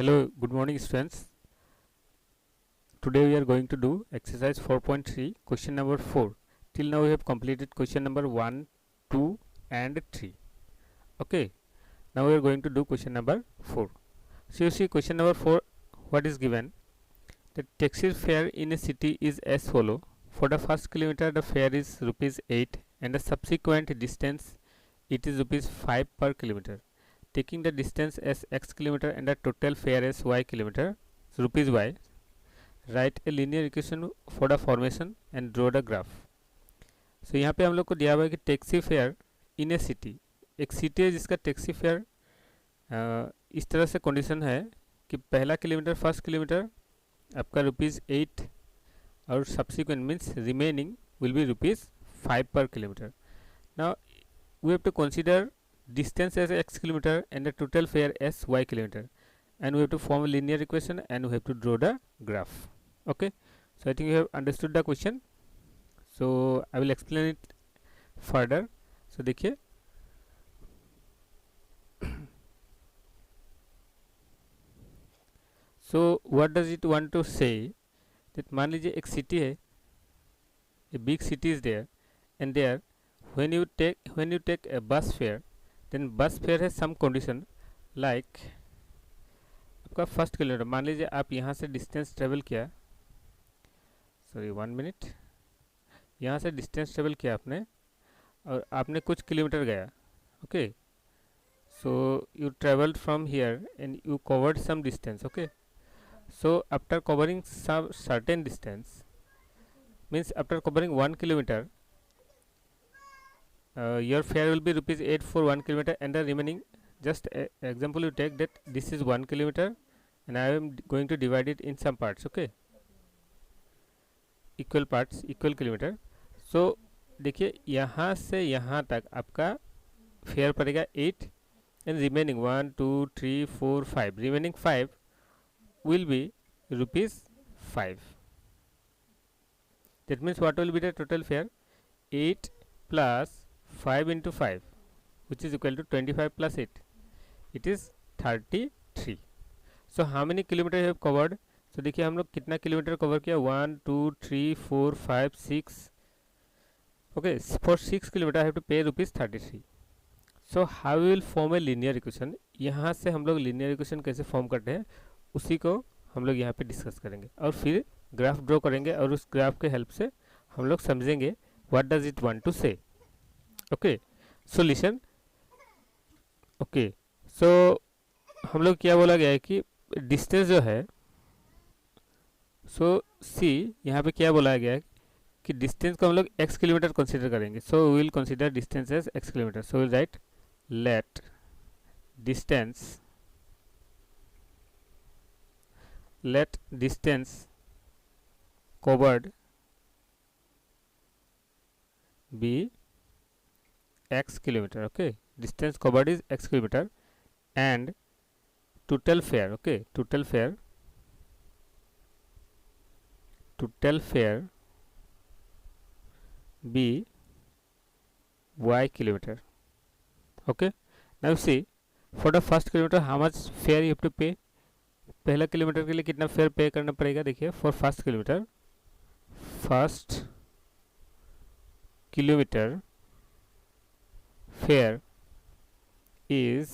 Hello, good morning students. Today we are going to do exercise 4.3 question number 4. Till now we have completed question number 1, 2 and 3. Okay, now we are going to do question number 4. So you see question number 4, what is given? The taxi fare in a city is as follow. For the first kilometer the fare is rupees 8 and the subsequent distance it is rupees 5 per kilometer. Taking the distance as x kilometer and the total fare as y kilometer, so rupees y. Write a linear equation for the formation and draw the graph. So यहाँ पे हम लोग को दिया हुआ है कि taxi fair in A city, एक सिटी है जिसका टैक्सी फेयर इस तरह से कंडीशन है कि पहला किलोमीटर फर्स्ट किलोमीटर आपका रुपीज़ 8 और subsequent means remaining will be rupees 5 per kilometer. Now we have to consider distance as x kilometer and the total fare as y kilometer, and we have to form a linear equation and we have to draw the graph. Okay, so I think you have understood the question, so I will explain it further. So देखिए so what does it want to say that मान लीजिए एक city है, a big city is there, and there when you take a bus fare, then bus fare has some condition like आपका first kilometre, मान लीजिए आप यहाँ से डिस्टेंस ट्रेवल किया, सॉरी 1 मिनट, यहाँ से डिस्टेंस ट्रेवल किया आपने और आपने कुछ किलोमीटर गया. Okay, so you travelled from here and you covered some distance. Okay, so after covering some certain distance, means after covering 1 kilometer, your fare will be rupees 8 for 1 kilometer, and the remaining, just example you take that this is 1 kilometer and I am going to divide it in some parts. Okay, equal parts, equal kilometer. so देखिए यहाँ से यहाँ तक आपका fair पड़ेगा 8 and remaining 1 2 3 4 5, remaining 5 will be rupees 5. That means what will be the total fare? 8 plus 5 into 5, which is equal to 25 plus 8. It is 33. So how many kilometer you have covered? So देखिए हम लोग कितना kilometre cover किया, 1 2 3 4 5 6. Okay, for 6 kilometer I have to pay rupees 33. So how we will form a linear equation? यहाँ से हम लोग linear equation कैसे फॉर्म करते हैं उसी को हम लोग यहाँ पे डिस्कस करेंगे और फिर ग्राफ ड्रॉ करेंगे और उस ग्राफ के हेल्प से हम लोग समझेंगे what does it want to say. Okay, solution. Okay, so हम लोग क्या बोला गया है कि डिस्टेंस जो है, सो सी यहाँ पे क्या बोला गया है कि डिस्टेंस को हम लोग x किलोमीटर कंसीडर करेंगे. So we will consider distance as x kilometre. So will write let distance covered be x kilometer. Okay, distance covered is x kilometer and total fare. Okay, total fare be y kilometer. Okay, now see for the first kilometer how much fare you have to pay. पहला kilometre के लिए कितना fair पे करना पड़ेगा. देखिए for first kilometre fair is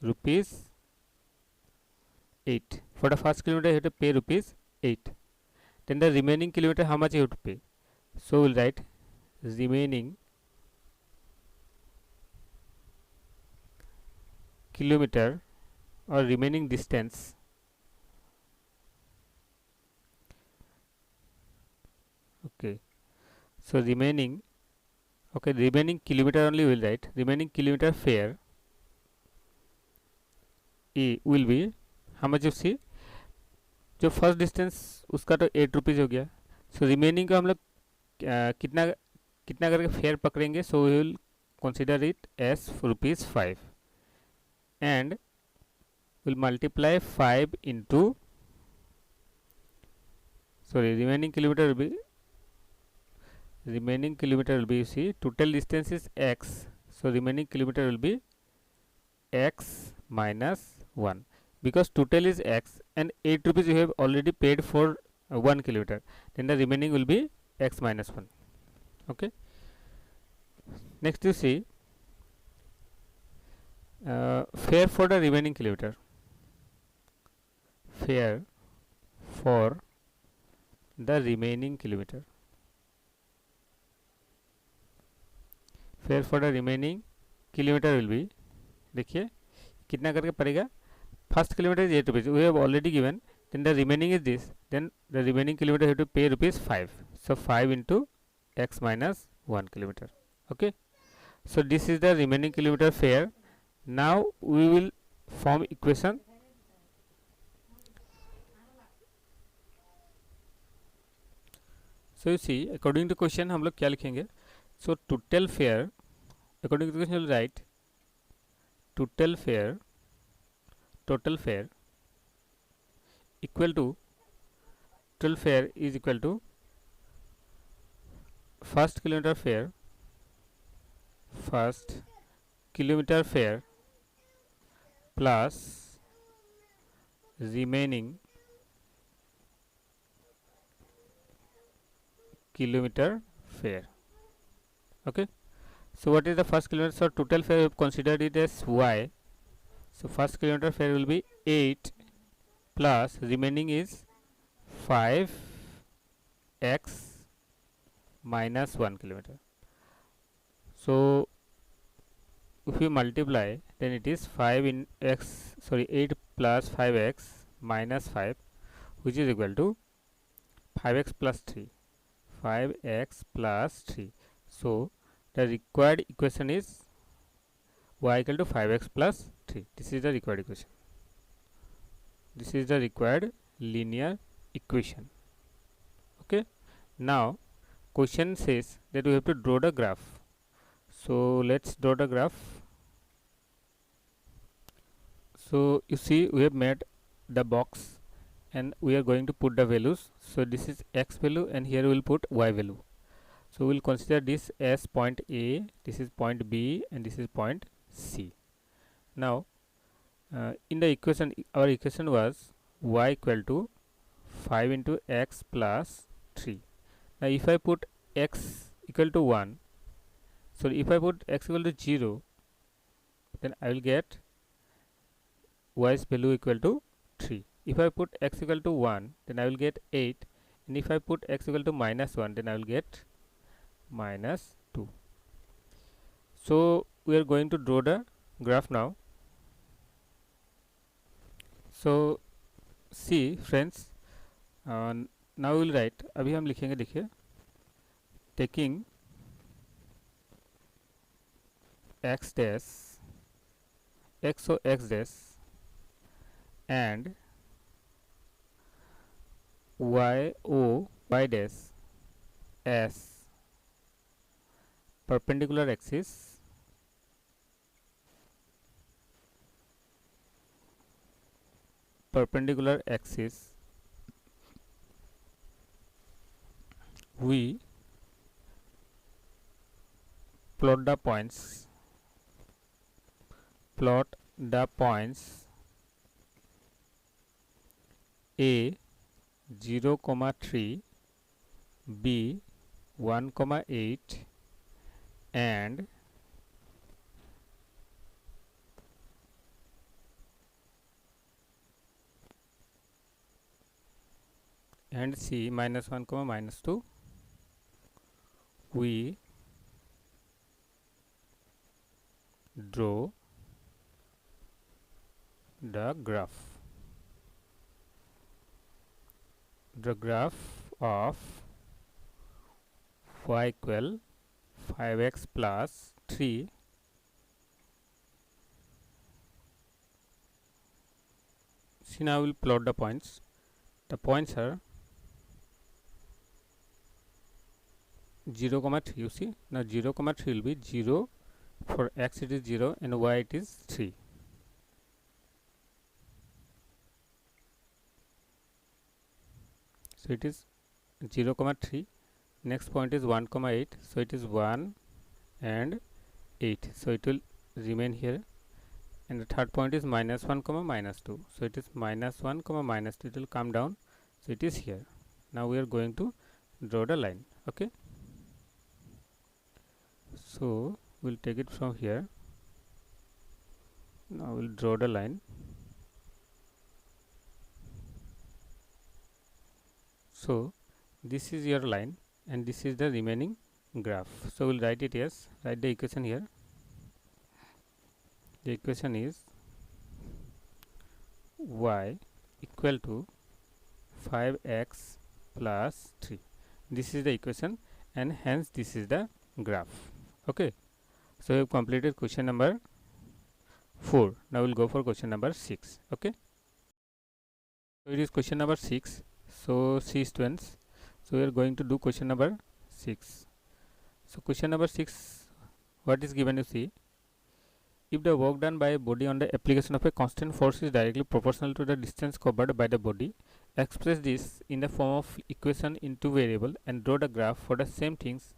rupees 8. For the first kilometre you have to pay rupees 8. then the remaining kilometer how much you have to pay. so we'll write remaining kilometer or remaining distance okay, so remaining kilometer only will write remaining kilometer fare will be how much you see. जो first distance उसका तो 8 rupees हो गया. So remaining को हम लोग कितना करके फेयर पकड़ेंगे. So we will consider it as rupees 5 and will multiply 5 into, sorry remaining kilometer will be you see total distance is x, so remaining kilometer will be x minus 1. because total is x and 8 rupees you have already paid for 1 kilometer, then the remaining will be x minus 1. Okay, next you see fare for the remaining kilometer. Fare for the remaining kilometer. Fare for the remaining kilometer will be, देखिए कितना करके पड़ेगा. First kilometer is 8 rupees. We have already given. Then the remaining is this. Then the remaining kilometer you have to pay rupees 5. So 5 into x minus 1 kilometer. Okay. So this is the remaining kilometer fare. Now we will form equation. So you see, according to question हम लोग क्या लिखेंगे? So total fare, according to the question, you will write total fare equal to, total fare is equal to first kilometer fare plus remaining kilometer fare. Okay, so what is the first kilometer? So total fare we have considered it as y. So first kilometer fare will be 8 plus remaining is 5x minus 1 kilometer. So if you multiply, then it is 8 plus 5x minus 5, which is equal to 5x plus 3. 5x plus 3. So the required equation is y equal to 5x plus 3. This is the required equation. This is the required linear equation. Okay. Now question says that we have to draw the graph. So let's draw the graph. So you see, we have made the box and we are going to put the values. So this is x value and here we will put y value. So we will consider this as point A, this is point B, and this is point C. Now in the equation, our equation was y equal to 5 into x plus 3. Now if I put x equal to 1, so if I put x equal to 0, then I will get y's value equal to 3. If I put x equal to 1, then I will get 8, and if I put x equal to minus 1, then I will get minus 2. So we are going to draw the graph now. So see friends, now we will write, अभी हम लिखेंगे, देखिए, taking x dash, x or x dash and y o y dash as perpendicular axis, we plot the points A 0, 3, B 1, 8 and C minus 1, minus 2. We draw the graph of y equal 5x plus 3 see, now we will plot the points. The points are 0, 3. You see, now 0, 3 will be 0 for x, it is 0 and y it is 3. So it is 0, 3. Next point is 1, 8. So it is 1 and 8. So it will remain here. and the third point is -1 comma -2. So it is -1 comma -2. It will come down, so it is here. Now we are going to draw the line. Okay, so we'll take it from here. Now we'll draw the line. So this is your line and this is the remaining graph. So we'll write it as, write the equation here. The equation is y equal to 5x plus 3. This is the equation and hence this is the graph. Okay, so we have completed question number 4. Now we'll go for question number 6. Okay, so it is question number 6. So see students, so we are going to do question number 6. So question number 6, what is given? You see, if the work done by a body on the application of a constant force is directly proportional to the distance covered by the body, express this in the form of equation in two variable and draw the graph for the same things,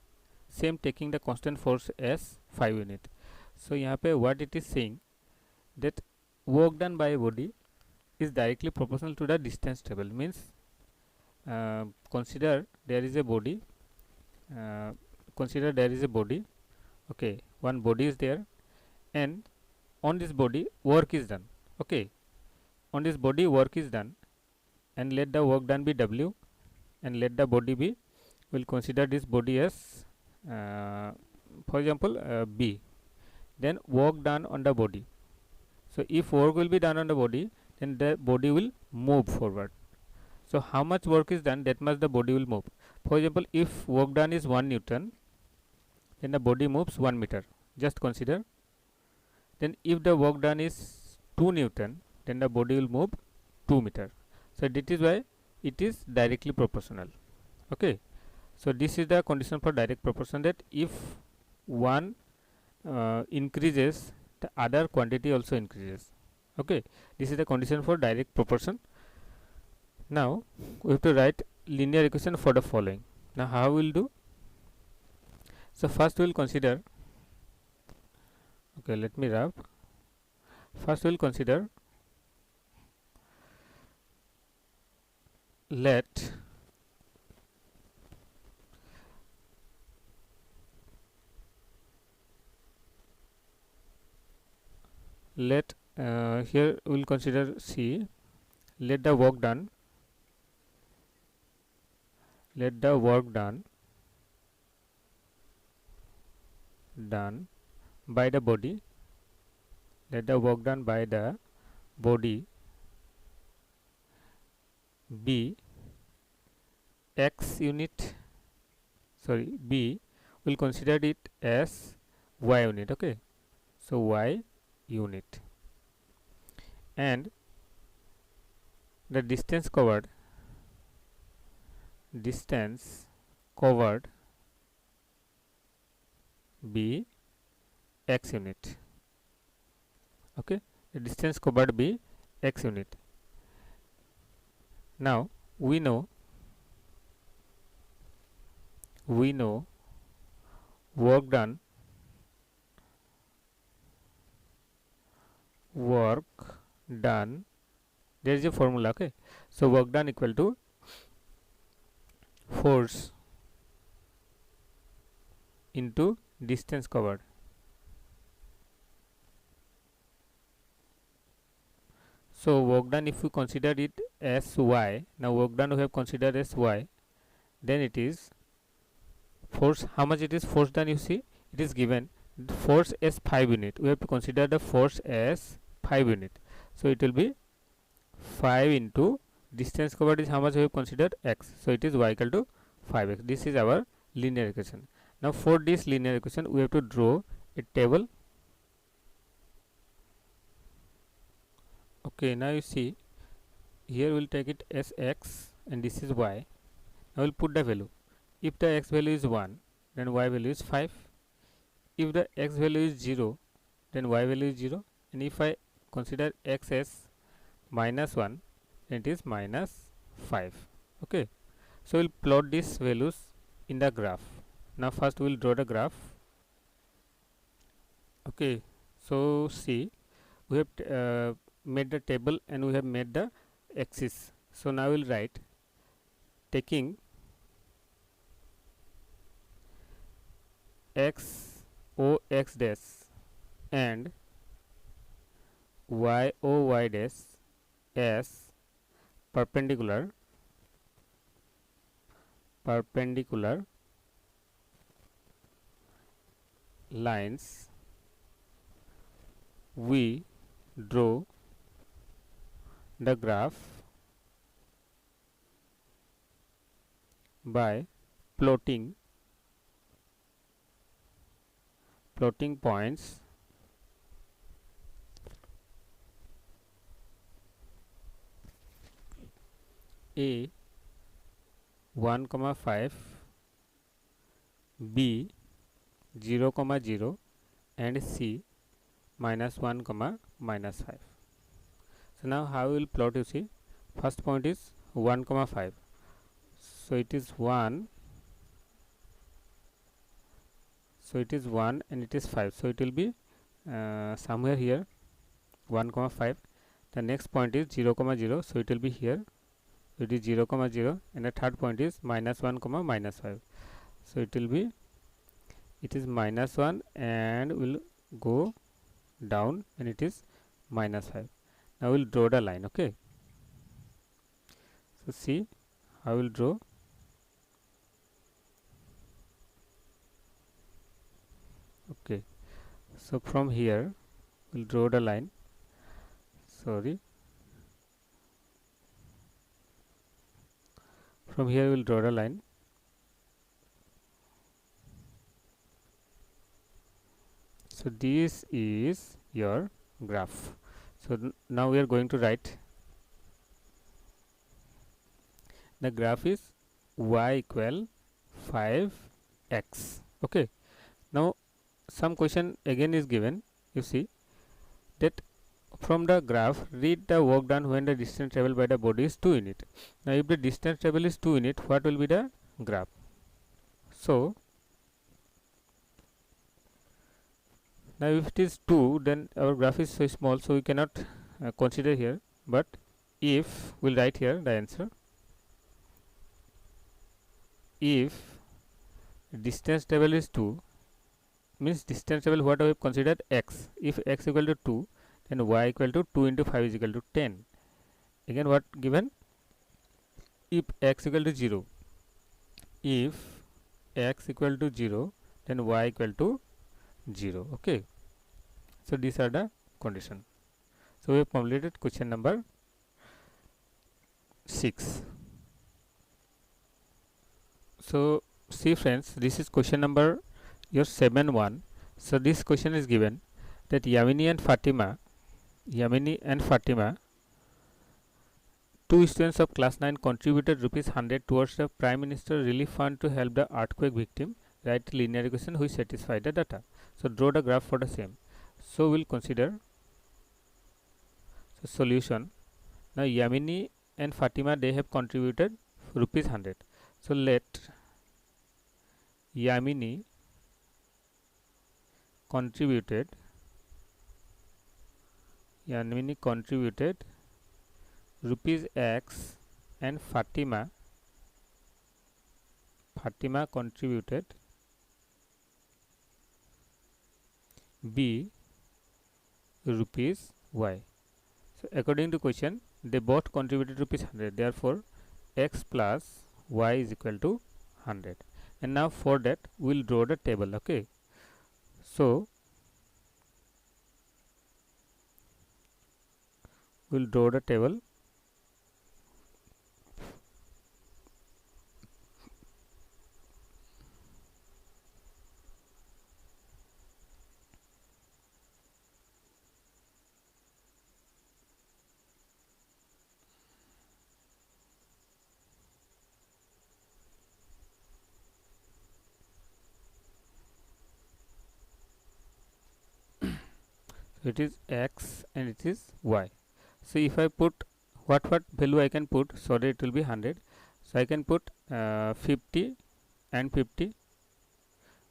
same taking the constant force as 5 unit. So यहाँ पे what it is saying, that work done by a body is directly proportional to the distance traveled. Means consider there is a body, okay, one body is there and on this body work is done. Okay, on this body work is done and let the work done be W and let the body be, we'll consider this body as for example B. Then work done on the body. So if work will be done on the body, then the body will move forward. So how much work is done, that much the body will move. For example, if work done is 1 Newton, then the body moves 1 meter. Just consider. Then if the work done is 2 Newton, then the body will move 2 meter. So that is why it is directly proportional. Okay, so this is the condition for direct proportion, that if one increases, the other quantity also increases. Okay, this is the condition for direct proportion. Now we have to write linear equation for the following. Now how we will do? So first we will consider, okay, let me rub. First we will consider, let here we will consider C, let the work done by the body, let the work done by the body be x unit, sorry, B will consider it as y unit. Okay, so y unit, and the distance covered be x unit. Okay, the distance covered be x unit. Now we know work done there is a formula. Okay, so work done equal to force into distance covered. So work done, if we consider it as y, now work done we have considered as y, then it is force, how much it is force done, you see it is given force as 5 unit. We have to consider the force as 5 unit. So it will be 5 into distance covered is how much we have considered, x. So it is y equal to 5x. This is our linear equation. Now for this linear equation we have to draw a table. Okay, now you see here we'll take it as x and this is y. Now we'll put the value. If the x value is 1, then y value is 5. If the x value is 0, then y value is 0, and if I consider x as -1, then it is -5. Okay, so we'll plot these values in the graph. Now first we'll draw the graph. Okay, so see, we have made the table and we have made the axis. So now we'll write taking x o x dash and y o y dash as perpendicular lines, we draw the graph by plotting points a 1,5, b 0,0 and c -1, -5. So now how we will plot, you see, first point is 1,5, so it is 1, so it is 1 and it is 5, so it will be somewhere here 1,5. The next point is 0,0, so it will be here, it is 0,0, and the third point is -1, -5, so it will be, it is -1 and will go down and it is -5. Now we'll draw the line. Okay, so see, I will draw. Okay, so from here we'll draw the line. Sorry, from here we'll draw the line. So this is your graph. So now we are going to write the graph is y equal 5x. Okay, now some question again is given. You see that from the graph, read the work done when the distance traveled by the body is 2 unit. Now if the distance traveled is 2 unit, what will be the graph? So now if it is 2, then our graph is so small, so we cannot consider here. But if we'll write here the answer, if distance travel is 2, means distance travel what we have considered x. If x equal to 2, then y equal to 2 into 5 is equal to 10. Again what given? If x equal to 0, if x equal to 0, then y equal to 0. Okay, so these are the condition. So we have completed question number 6. So see friends, this is question number your 7-1. So this question is given that Yamini and Fatima, two students of class 9 contributed ₹100 towards the Prime Minister Relief Fund to help the earthquake victim. Write linear equation which satisfy the data. So draw the graph for the same. So we'll consider the solution. Now Yamini and Fatima, they have contributed ₹100. So let Yamini contributed rupees X and Fatima contributed B rupees Y. So according to question, they both contributed ₹100. Therefore, X plus Y is equal to 100. And now for that, we'll draw the table. Okay. So we'll draw the table. It is X and it is Y. So if I put what value I can put, sorry, it will be 100. So I can put 50 and 50.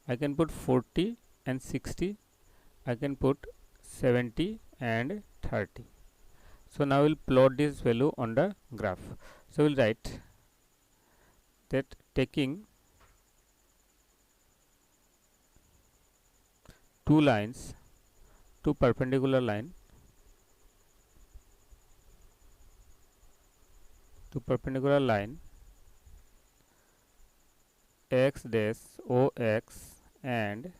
I can put 40 and 60. I can put 70 and 30. So now we'll plot this value on the graph. So we'll write that taking two lines, two perpendicular line, x dash ox and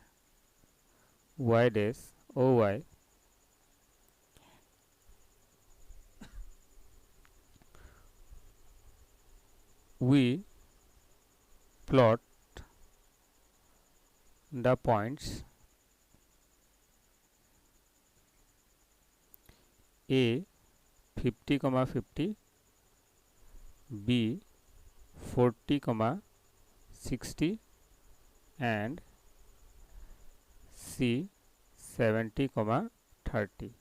y dash oy, we plot the points A 50, 50, B 40, 60 and C 70, 30.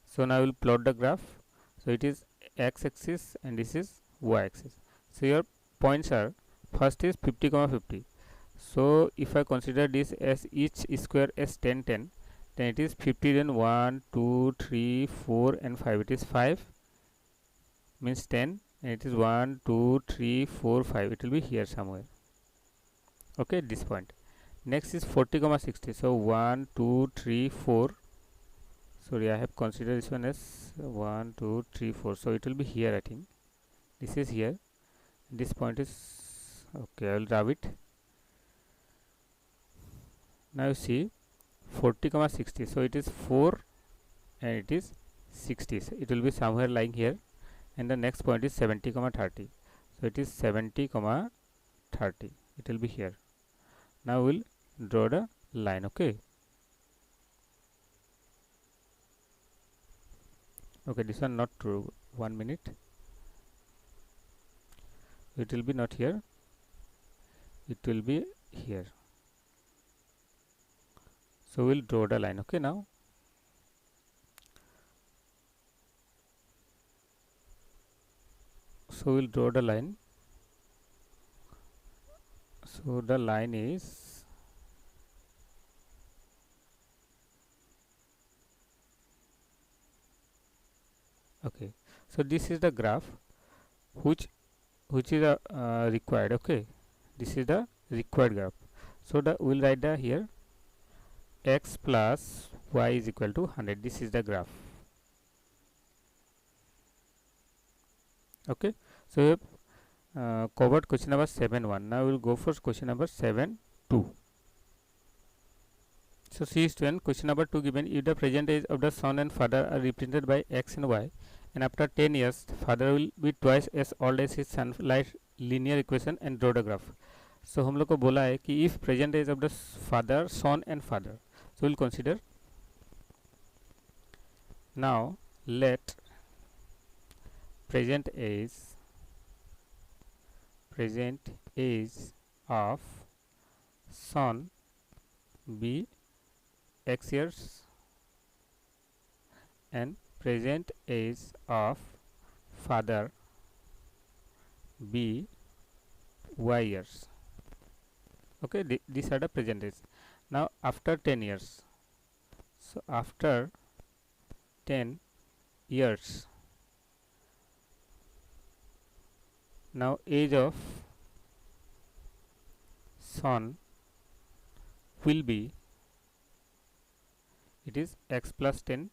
So now we will plot the graph. So it is x axis and this is y axis. So your points are, first is 50, 50. So if I consider this as each square as 10, 10, then it is 50, then 1, 2, 3, 4 and 5. It is 5 means 10 and it is 1, 2, 3, 4, 5. It will be here somewhere. Okay, this point. Next is 40, 60. So 1, 2, 3, 4. Sorry, I have considered this one as 1, 2, 3, 4. So it will be here, I think. This is here. This point is okay. I will draw it. Now you see 40, 60. So it is 4 and it is 60. So it will be somewhere lying here. And the next point is 70, 30. So it is 70, 30. It will be here. Now we'll draw the line. Okay. Okay, this one not true. 1 minute. It will be not here. It will be here. So we'll draw the line. Okay, now. So we'll draw the line. So the line is okay. So this is the graph which is required. Okay, this is the required graph. So the we'll write the here x plus y is equal to 100. This is the graph. Okay, so we have covered question number 7.1. Now we will go for question number 7.2. So see student, question number 2 given, if the present age of the son and father are represented by x and y, and after 10 years father will be twice as old as his son, like linear equation and draw the graph. So हम लोग को बोला है कि if present age of the father, son and father, so we'll consider. Now let present age of son be x years and present age of father be y years. Okay, these are the present age. Now after 10 years, so after 10 years, now age of son will be, it is x plus 10,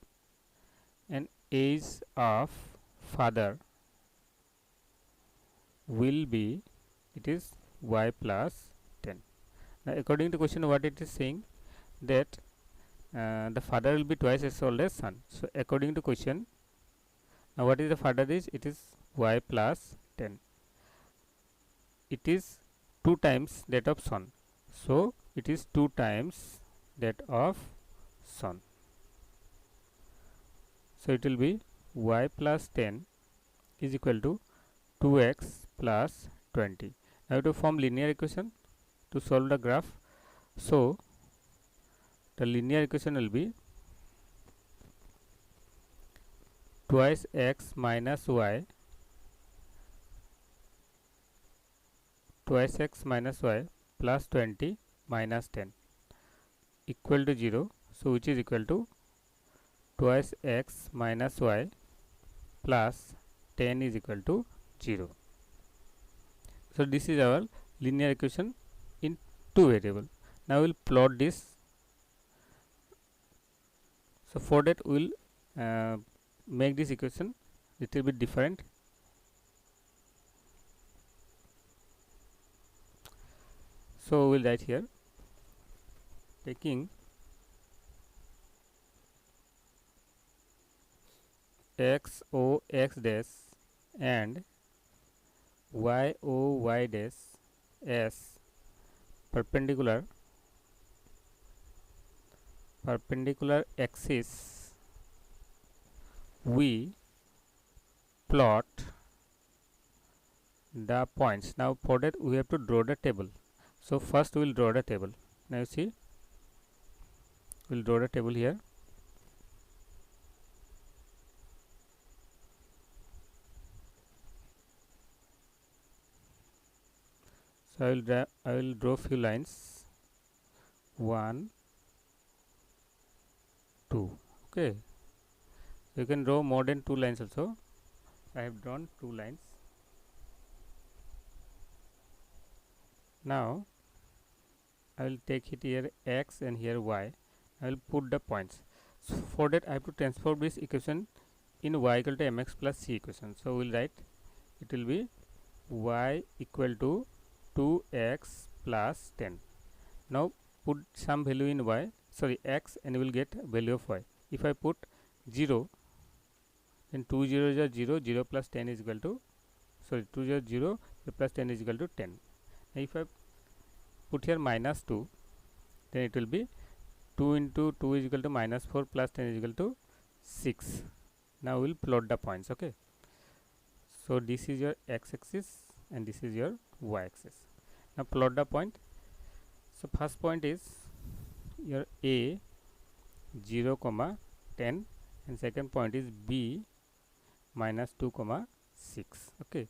and age of father will be, it is y plus 10. Now according to question, what it is saying, that the father will be twice as old as son. So according to question, now what is the father is, it is y plus 10. It is 2 times that of son, so it is 2 times that of son. So it will be y plus 10 is equal to 2x plus 20. Now to form linear equation to solve the graph. So the linear equation will be twice x minus y, twice x minus y plus 20 minus 10 equal to 0. So which is equal to twice x minus y plus 10 is equal to 0. So this is our linear equation in two variable. Now we'll plot this. So for that we'll make this equation little bit different. So we'll write here, taking x o x dash and y o y dash as perpendicular axis, we plot the points. Now for that we have to draw the table. So first we will draw the table. Now you see, we will draw the table here. So I will draw few lines. 1, 2. Okay. You can draw more than 2 lines also. I have drawn 2 lines. Now I will take it here x and here y. I will put the points. So for that I have to transform this equation in y equal to mx plus c equation. So we will write, it will be y equal to 2x plus 10. Now put some value in x and you will get value of y. If I put 0, then 2 0 is 0, 0 plus 10 is equal to 2 0 0 plus 10 is equal to 10. Now if I put here minus 2, then it will be 2 into 2 is equal to minus 4 plus 10 is equal to 6. Now we will plot the points. Okay. So this is your x axis and this is your y axis. Now plot the point. So first point is your a 0 comma 10 and second point is b minus 2 comma 6. Okay.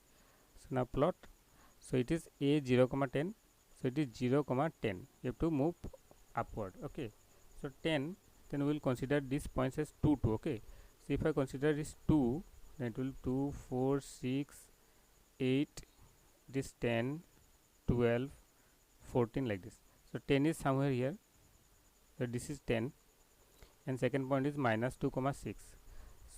So now plot. So it is a 0 comma 10. So it is 0 comma 10. You have to move upward. Okay. So 10, then we will consider these points as 2 2. Okay. So if I consider this 2, then it will 2 4 6 8, this 10 12 14 like this. So 10 is somewhere here. So this is 10 and second point is minus 2 comma 6.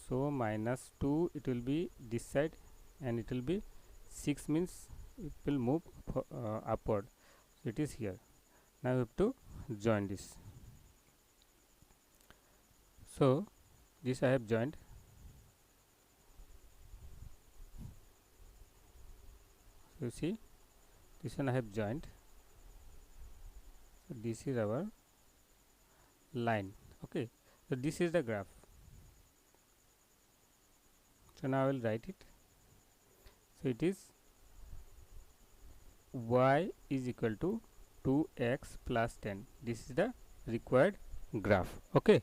So minus 2 it will be this side and it will be 6 means it will move upward. So it is here. Now we have to join this. So this I have joined. So you see, this one I have joined. So this is our line. Okay. So this is the graph. So now I will write it. So it is y is equal to 2x plus 10. This is the required graph. Okay.